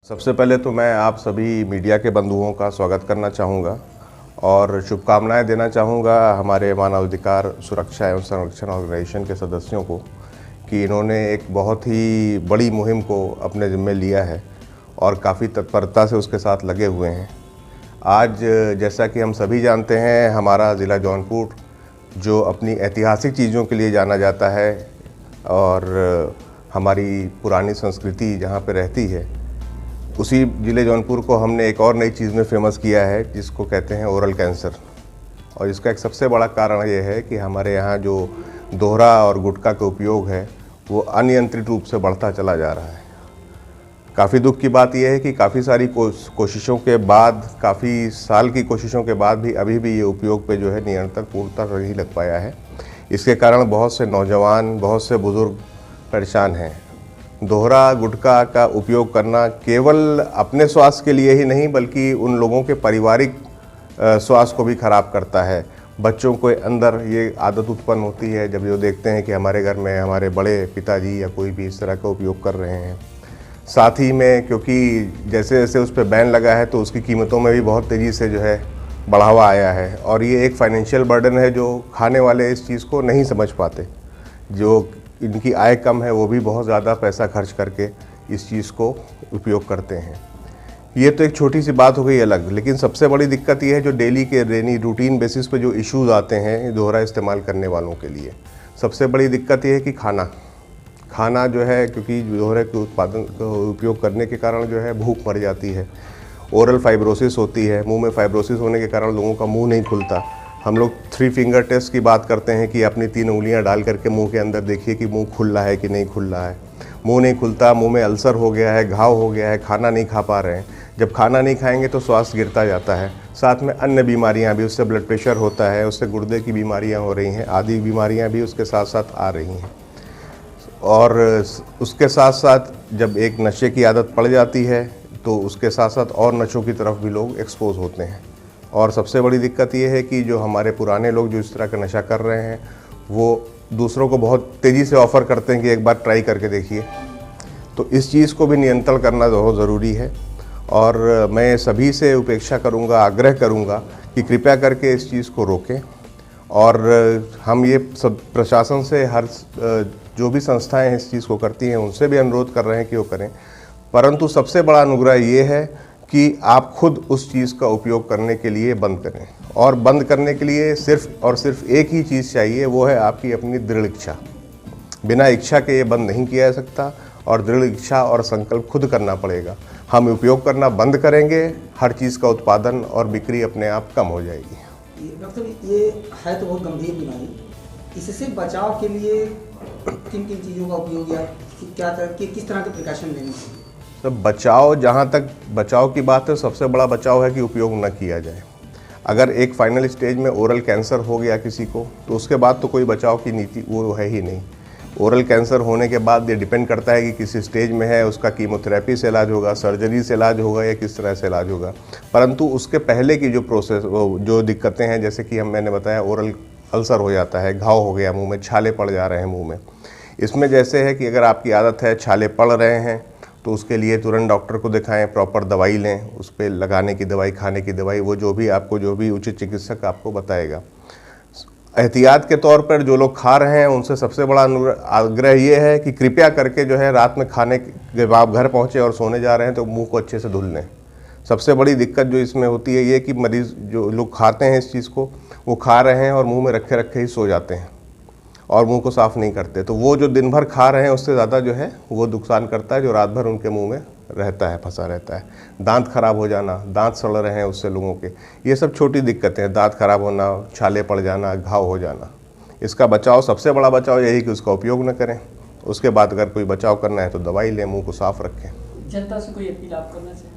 सबसे पहले तो मैं आप सभी मीडिया के बंधुओं का स्वागत करना चाहूँगा और शुभकामनाएं देना चाहूँगा हमारे मानवाधिकार सुरक्षा एवं संरक्षण ऑर्गेनाइजेशन के सदस्यों को कि इन्होंने एक बहुत ही बड़ी मुहिम को अपने ज़िम्मे लिया है और काफ़ी तत्परता से उसके साथ लगे हुए हैं। आज जैसा कि हम सभी जानते हैं, हमारा ज़िला जौनपुर जो अपनी ऐतिहासिक चीज़ों के लिए जाना जाता है और हमारी पुरानी संस्कृति जहाँ पे रहती है, उसी ज़िले जौनपुर को हमने एक और नई चीज़ में फेमस किया है जिसको कहते हैं ओरल कैंसर। और इसका एक सबसे बड़ा कारण ये है कि हमारे यहाँ जो दोहरा और गुटखा का उपयोग है वो अनियंत्रित रूप से बढ़ता चला जा रहा है। काफ़ी दुख की बात यह है कि काफ़ी सारी कोशिशों के बाद, काफ़ी साल की कोशिशों के बाद भी अभी भी ये उपयोग पे जो है नियंत्रण पूर्णतः नहीं लग पाया है। इसके कारण बहुत से नौजवान, बहुत से बुज़ुर्ग परेशान हैं। दोहरा गुटखा का उपयोग करना केवल अपने स्वास्थ्य के लिए ही नहीं बल्कि उन लोगों के पारिवारिक स्वास्थ्य को भी खराब करता है। बच्चों के अंदर ये आदत उत्पन्न होती है जब वो देखते हैं कि हमारे घर में हमारे बड़े पिताजी या कोई भी इस तरह का उपयोग कर रहे हैं। साथ ही में क्योंकि जैसे जैसे उस पर बैन लगा है तो उसकी कीमतों में भी बहुत तेज़ी से जो है बढ़ावा आया है और ये एक फाइनेंशियल बर्डन है जो खाने वाले इस चीज़ को नहीं समझ पाते। जो इनकी आय कम है वो भी बहुत ज़्यादा पैसा खर्च करके इस चीज़ को उपयोग करते हैं। ये तो एक छोटी सी बात हो गई अलग, लेकिन सबसे बड़ी दिक्कत ये है जो डेली के रूटीन बेसिस पे जो इश्यूज़ आते हैं दोहरा इस्तेमाल करने वालों के लिए। सबसे बड़ी दिक्कत ये है कि खाना जो है, क्योंकि दोहरे के उत्पादन उपयोग करने के कारण जो है भूख मर जाती है, ओरल फाइब्रोसिस होती है, मुंह में फाइब्रोसिस होने के कारण लोगों का मुंह नहीं खुलता। हम लोग 3 फिंगर टेस्ट की बात करते हैं कि अपनी 3 उंगलियां डाल करके मुंह के अंदर देखिए कि मुंह खुल रहा है कि नहीं खुल रहा है। मुंह नहीं खुलता, मुंह में अल्सर हो गया है, घाव हो गया है, खाना नहीं खा पा रहे हैं। जब खाना नहीं खाएंगे तो स्वास्थ्य गिरता जाता है। साथ में अन्य बीमारियां भी, उससे ब्लड प्रेशर होता है, उससे गुर्दे की बीमारियां हो रही हैं, आदि बीमारियां भी उसके साथ साथ आ रही हैं। और उसके साथ साथ जब एक नशे की आदत पड़ जाती है तो उसके साथ साथ और नशों की तरफ भी लोग एक्सपोज होते हैं। और सबसे बड़ी दिक्कत ये है कि जो हमारे पुराने लोग जो इस तरह का नशा कर रहे हैं वो दूसरों को बहुत तेज़ी से ऑफ़र करते हैं कि एक बार ट्राई करके देखिए। तो इस चीज़ को भी नियंत्रण करना बहुत ज़रूरी है और मैं सभी से उपेक्षा करूँगा, आग्रह करूँगा कि कृपया करके इस चीज़ को रोकें। और हम ये सब प्रशासन से हर जो भी संस्थाएं इस चीज़ को करती हैं उनसे भी अनुरोध कर रहे हैं कि वो करें। परंतु सबसे बड़ा अनुग्रह ये है कि आप खुद उस चीज़ का उपयोग करने के लिए बंद करें। और बंद करने के लिए सिर्फ और सिर्फ एक ही चीज़ चाहिए, वो है आपकी अपनी दृढ़ इच्छा। बिना इच्छा के ये बंद नहीं किया जा सकता और दृढ़ इच्छा और संकल्प खुद करना पड़ेगा। हम उपयोग करना बंद करेंगे, हर चीज़ का उत्पादन और बिक्री अपने आप कम हो जाएगी। डॉक्टर, ये है तो बहुत गंभीर बीमारी, इससे बचाव के लिए किन किन चीज़ों का उपयोग या किस तरह के प्रिकॉशन लेने चाहिए? तो बचाव, जहाँ तक बचाव की बात है, सबसे बड़ा बचाव है कि उपयोग न किया जाए। अगर एक फाइनल स्टेज में ओरल कैंसर हो गया किसी को तो उसके बाद तो कोई बचाव की नीति वो है ही नहीं। ओरल कैंसर होने के बाद ये डिपेंड करता है कि किस स्टेज में है, उसका कीमोथेरेपी से इलाज होगा, सर्जरी से इलाज होगा या किस तरह से इलाज होगा। परंतु उसके पहले की जो प्रोसेस, जो दिक्कतें हैं, जैसे कि मैंने बताया ओरल अल्सर हो जाता है, घाव हो गया मुंह में, छाले पड़ जा रहे हैं मुंह में। इसमें जैसे है कि अगर आपकी आदत है छाले पड़ रहे हैं तो उसके लिए तुरंत डॉक्टर को दिखाएं, प्रॉपर दवाई लें, उस पर लगाने की दवाई, खाने की दवाई, वो जो भी उचित चिकित्सक आपको बताएगा। एहतियात के तौर पर जो लोग खा रहे हैं उनसे सबसे बड़ा आग्रह ये है कि कृपया करके जो है रात में खाने के बाद घर पहुँचे और सोने जा रहे हैं तो मुंह को अच्छे से धुल लें। सबसे बड़ी दिक्कत जो इसमें होती है ये कि मरीज़, जो लोग खाते हैं इस चीज़ को, वो खा रहे हैं और मुँह में रखे रखे ही सो जाते हैं और मुंह को साफ़ नहीं करते। तो वो जो दिन भर खा रहे हैं उससे ज़्यादा जो है वो नुकसान करता है जो रात भर उनके मुंह में रहता है, फंसा रहता है। दांत खराब हो जाना, दांत सड़ रहे हैं उससे लोगों के, ये सब छोटी दिक्कतें हैं। दांत खराब होना, छाले पड़ जाना, घाव हो जाना। इसका बचाव, सबसे बड़ा बचाव यही कि उसका उपयोग न करें। उसके बाद अगर कोई बचाव करना है तो दवाई लें, मुँह को साफ़ रखें। जनता से कोई अपील आप करना चाहिए?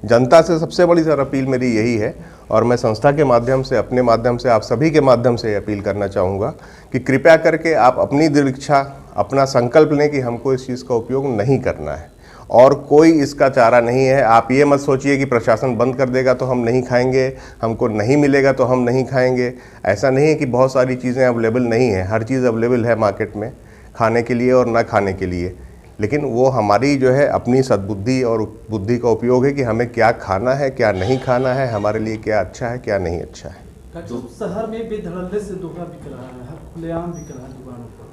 जनता से सबसे बड़ी सर अपील मेरी यही है और मैं संस्था के माध्यम से, अपने माध्यम से, आप सभी के माध्यम से अपील करना चाहूँगा कि कृपया करके आप अपनी दृढ़ इच्छा, अपना संकल्प लें कि हमको इस चीज़ का उपयोग नहीं करना है और कोई इसका चारा नहीं है। आप ये मत सोचिए कि प्रशासन बंद कर देगा तो हम नहीं खाएंगे, हमको नहीं मिलेगा तो हम नहीं खाएंगे। ऐसा नहीं है कि बहुत सारी चीज़ें अवेलेबल नहीं है, हर चीज़ अवेलेबल है मार्केट में खाने के लिए और ना खाने के लिए। लेकिन वो हमारी जो है अपनी सद्बुद्धि और बुद्धि का उपयोग है कि हमें क्या खाना है, क्या नहीं खाना है, हमारे लिए क्या अच्छा है, क्या नहीं अच्छा है। तो शहर में बेधड़ल्ले से दोहरा बिक रहा है, खुलेआम बिक रहा है दुकानों पर,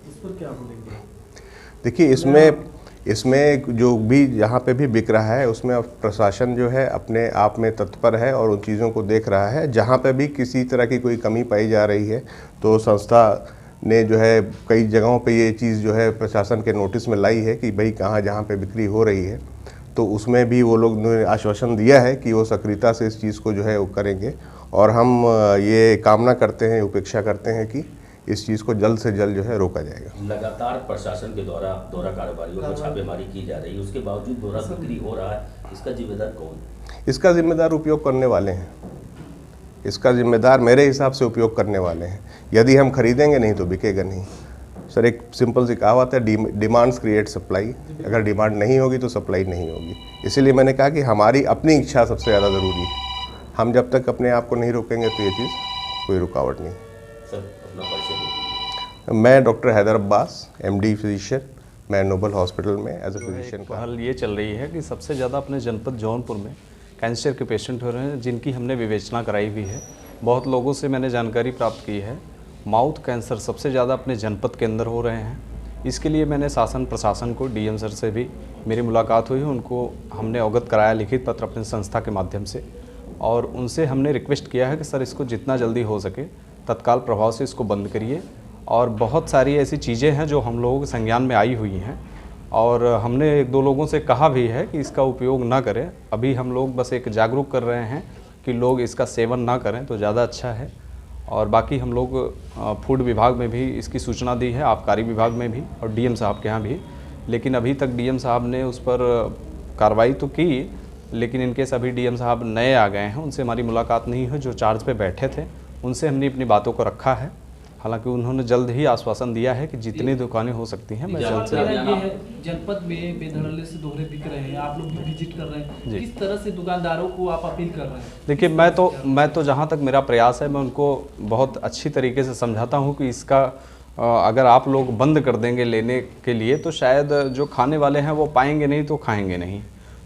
इस पर क्या बोलेंगे? देखिए, इसमें जो भी जहाँ पे भी बिक रहा है उसमें प्रशासन जो है अपने आप में तत्पर है और उन चीज़ों को देख रहा है। जहाँ पे भी किसी तरह की कोई कमी पाई जा रही है तो संस्था ने जो है कई जगहों पे ये चीज़ जो है प्रशासन के नोटिस में लाई है कि भाई कहाँ जहाँ पे बिक्री हो रही है, तो उसमें भी वो लोग ने आश्वासन दिया है कि वो सक्रियता से इस चीज़ को जो है वो करेंगे। और हम ये कामना करते हैं, उपेक्षा करते हैं कि इस चीज़ को जल्द से जल्द जो है रोका जाएगा। लगातार प्रशासन के द्वारा दोहरा कारोबारियों पर छापेमारी की जा रही है, उसके बावजूद दोहरा बिक्री हो रहा है, इसका जिम्मेदार कौन? इसका जिम्मेदार उपयोग करने वाले हैं। इसका जिम्मेदार मेरे हिसाब से उपयोग करने वाले हैं। यदि हम खरीदेंगे नहीं तो बिकेगा नहीं। सर, एक सिंपल सी कहावत है, डिमांड्स क्रिएट सप्लाई। अगर डिमांड नहीं होगी तो सप्लाई नहीं होगी। इसीलिए मैंने कहा कि हमारी अपनी इच्छा सबसे ज़्यादा ज़रूरी है। हम जब तक अपने आप को नहीं रोकेंगे तो ये चीज़ कोई रुकावट नहीं। सर, अपना परिचय दीजिए। मैं doctor Haider Abbas, MD physician, मैं नोबल हॉस्पिटल में एज ए फिजिशियन का। पहल ये चल रही है कि सबसे ज़्यादा अपने जनपद जौनपुर में कैंसर के पेशेंट हो रहे हैं, जिनकी हमने विवेचना कराई हुई है। बहुत लोगों से मैंने जानकारी प्राप्त की है, माउथ कैंसर सबसे ज़्यादा अपने जनपद के अंदर हो रहे हैं। इसके लिए मैंने शासन प्रशासन को, DM सर से भी मेरी मुलाकात हुई, उनको हमने अवगत कराया लिखित पत्र अपनी संस्था के माध्यम से, और उनसे हमने रिक्वेस्ट किया है कि सर इसको जितना जल्दी हो सके तत्काल प्रभाव से इसको बंद करिए। और बहुत सारी ऐसी चीज़ें हैं जो हम लोगों के संज्ञान में आई हुई हैं, और हमने 1-2 लोगों से कहा भी है कि इसका उपयोग ना करें। अभी हम लोग बस एक जागरूक कर रहे हैं कि लोग इसका सेवन ना करें तो ज़्यादा अच्छा है। और बाकी हम लोग फूड विभाग में भी इसकी सूचना दी है, आबकारी विभाग में भी, और DM साहब के यहाँ भी। लेकिन अभी तक DM साहब ने उस पर कार्रवाई तो की, लेकिन इनकेस अभी DM साहब नए आ गए हैं, उनसे हमारी मुलाकात नहीं हुई। जो चार्ज पे बैठे थे उनसे हमने अपनी बातों को रखा है। हालांकि उन्होंने जल्द ही आश्वासन दिया है कि जितनी दुकानें हो सकती हैं मैं जल्द से जल्द। जनपद में बेधड़ल्ले से दोहरे बिक रहे हैं, आप लोग भी विजिट कर रहे हैं, किस तरह से दुकानदारों को आप अपील कर रहे हैं? देखिए, मैं तो जहाँ तक मेरा प्रयास है, मैं उनको बहुत अच्छी तरीके से समझाता हूँ कि इसका अगर आप लोग बंद कर देंगे लेने के लिए तो शायद जो खाने वाले हैं वो पाएंगे नहीं तो खाएंगे नहीं,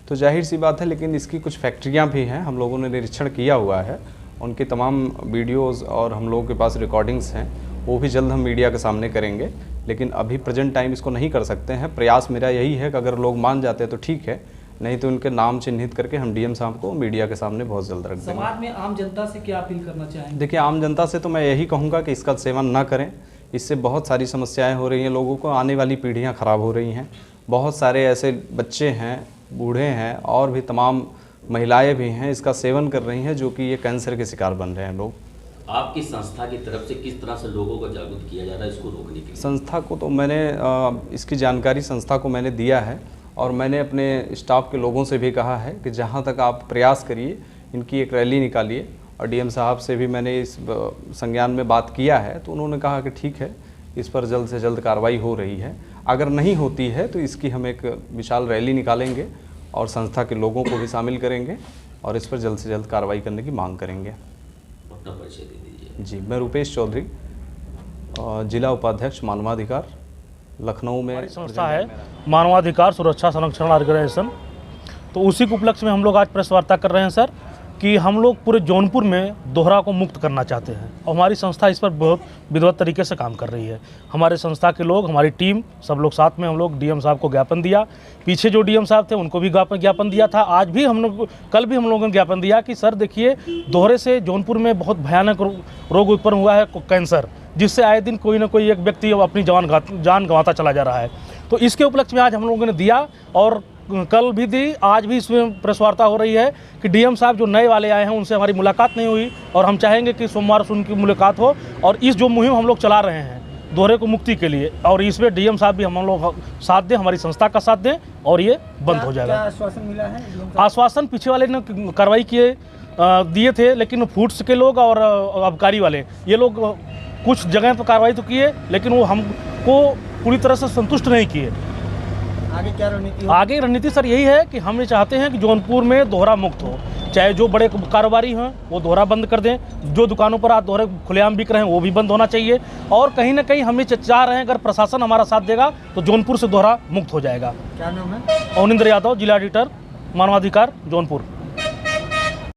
तो जाहिर सी बात है। लेकिन इसकी कुछ फैक्ट्रियाँ भी हैं, हम लोगों ने निरीक्षण किया हुआ है, उनके तमाम वीडियोज़ और हम लोगों के पास रिकॉर्डिंग्स हैं, वो भी जल्द हम मीडिया के सामने करेंगे। लेकिन अभी प्रेजेंट टाइम इसको नहीं कर सकते हैं। प्रयास मेरा यही है कि अगर लोग मान जाते हैं तो ठीक है, नहीं तो उनके नाम चिन्हित करके हम DM साहब को मीडिया के सामने बहुत जल्द रख देंगे। समाज में आम जनता से क्या अपील करना चाहेंगे? देखिए, आम जनता से तो मैं यही कहूँगा कि इसका सेवन ना करें। इससे बहुत सारी समस्याएं हो रही हैं, लोगों को आने वाली पीढ़ियाँ ख़राब हो रही हैं। बहुत सारे ऐसे बच्चे हैं, बूढ़े हैं, और भी तमाम महिलाएं भी हैं, इसका सेवन कर रही हैं, जो कि ये कैंसर के शिकार बन रहे हैं लोग। आपकी संस्था की तरफ से किस तरह से लोगों को जागरूक किया जा रहा है इसको रोकने के लिए? संस्था को तो मैंने इसकी जानकारी संस्था को मैंने दिया है, और मैंने अपने स्टाफ के लोगों से भी कहा है कि जहां तक आप प्रयास करिए, इनकी एक रैली निकालिए। और DM साहब से भी मैंने इस संज्ञान में बात किया है, तो उन्होंने कहा कि ठीक है, इस पर जल्द से जल्द कार्रवाई हो रही है। अगर नहीं होती है तो इसकी हम एक विशाल रैली निकालेंगे और संस्था के लोगों को भी शामिल करेंगे और इस पर जल्द से जल्द कार्रवाई करने की मांग करेंगे। अपना परिचय दे दीजिए। जी, मैं रुपेश चौधरी, जिला उपाध्यक्ष मानवाधिकार, लखनऊ में। हमारी संस्था है मानवाधिकार सुरक्षा संरक्षण ऑर्गेनाइजेशन, तो उसी के उपलक्ष्य में हम लोग आज प्रेस वार्ता कर रहे हैं सर, कि हम लोग पूरे जौनपुर में दोहरा को मुक्त करना चाहते हैं, और हमारी संस्था इस पर बहुत विधिवत तरीके से काम कर रही है। हमारे संस्था के लोग, हमारी टीम, सब लोग साथ में हम लोग DM साहब को ज्ञापन दिया। पीछे जो DM साहब थे उनको भी ज्ञापन दिया था। आज भी हम लोग, कल भी हम लोगों ने ज्ञापन दिया कि सर देखिए, दोहरे से जौनपुर में बहुत भयानक रोग उत्पन्न हुआ है, कैंसर, जिससे आए दिन कोई ना कोई एक व्यक्ति अपनी जान गंवाता चला जा रहा है। तो इसके उपलक्ष्य में आज हम लोगों ने दिया, और कल भी दी, आज भी इसमें प्रेस वार्ता हो रही है कि DM साहब जो नए वाले आए हैं उनसे हमारी मुलाकात नहीं हुई, और हम चाहेंगे कि सोमवार से उनकी मुलाकात हो। और इस जो मुहिम हम लोग चला रहे हैं दोहरे को मुक्ति के लिए, और इसमें DM साहब भी हम लोग साथ दें, हमारी संस्था का साथ दें, और ये बंद हो जाएगा। आश्वासन मिला है? आश्वासन पीछे वाले ने कार्रवाई दिए थे, लेकिन फूड्स के लोग और आबकारी वाले, ये लोग कुछ जगह पर कार्रवाई तो किए, लेकिन वो हमको पूरी तरह से संतुष्ट नहीं किए। आगे क्या रणनीति? आगे रणनीति सर यही है कि हम ये चाहते हैं कि जौनपुर में दोहरा मुक्त हो, चाहे जो बड़े कारोबारी हैं वो दोहरा बंद कर दें, जो दुकानों पर आज दोहरे खुलेआम बिक रहे हैं वो भी बंद होना चाहिए। और कहीं ना कहीं हम ये चाह रहे हैं अगर प्रशासन हमारा साथ देगा तो जौनपुर से दोहरा मुक्त हो जाएगा। क्या नाम है? अवनिंद्र यादव, जिला एडिटर, मानवाधिकार, जौनपुर।